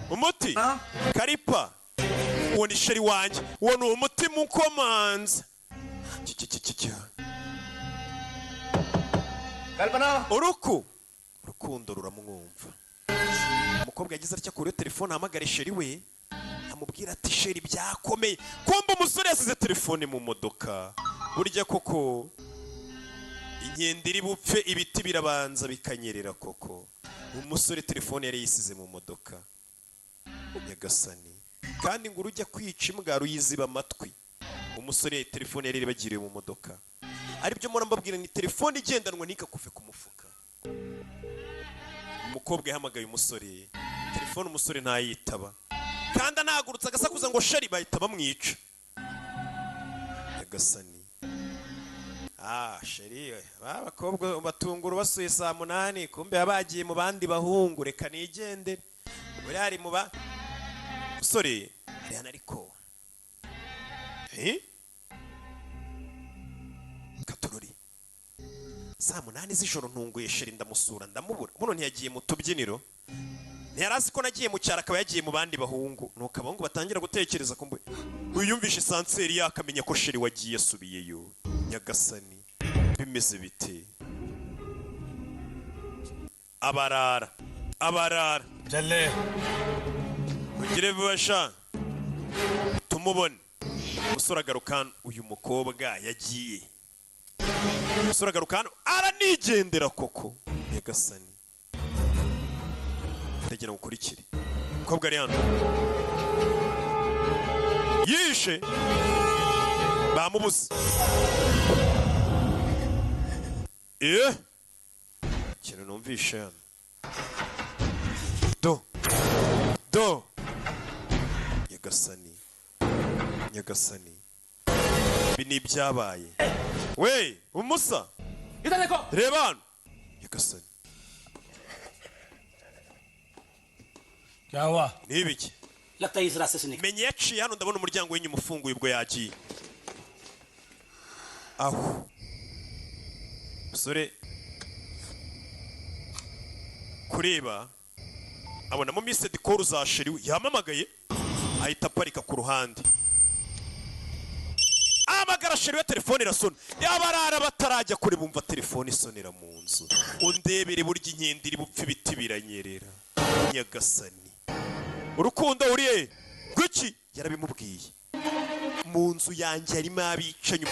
umuti karipa uwo ni sheri wanjye uwo ni umutima ukomanza urukundo ruramwumva umukobwa yagize atya kuri telefone ahamagara sheri we amubwira ati sheri byakomeye kumba umusore yasize telefone mu modoka burya koko inkende iri bupfe ibiti birabanza bikanyerera koko umusore telefone yari yisize mu modoka Nyagasani kandi ngo urujya kwica imbwa ruyiziba amatwi umusore telefone yari bagiriye mu modoka aribyo mpora mbabwira ni telefone igendanwa nikakuve ku mufuka umukobwa yahamagaye umusore telefone umusore ntayitaba kandi anahagurutse agasakuza ngo sheri bahita bamwica Nyagasani sheri abakobwa batungura basuye saa 8 kumbe yabagiye mu bandi bahungu reka nigendere buri hari mu ba musore ari hano ariko Katurori saa 8 z'ijoro ntunguye sheri ndamusura ndamubura muno ntiyagiye mu tubyiniro ntiyarazi ko nagiye mu cyara akaba yagiye mu bandi bahungu nuko abahungu batangira gutekereza kumbe uyumvishe sanseri yakamenya ko sheri wagiye asubiyeyo Nyagasani bimeze bite abarara jalle ugire bubasha tumubone umusore agarukana uyu mukobwa yagiye umusore agarukana aranigendera koko Nyagasani ndagira gukurikire umukobwa ari hano yishe bamubuze ikintu numvishe hano do Nyagasani ibi ni ibyabaye we umusa reba hano Nyagasani kyawa ni ibiki menye yaciye hano ndabona umuryango w'inyuma ufunguye ubwo yagiye aho musore kureba abonamo mise dikoru za sheri yamamagaye ahita aparika ku ruhande amagara sheri we telefone irasona yabarara batarajya kure bumva telefone isonera mu nzu undebere burya inkende iri bupfe ibiti biranyerera Nyagasani urukundo uriye gwiki yarabimubwiye mu nzu yanjye harimo abica nyuma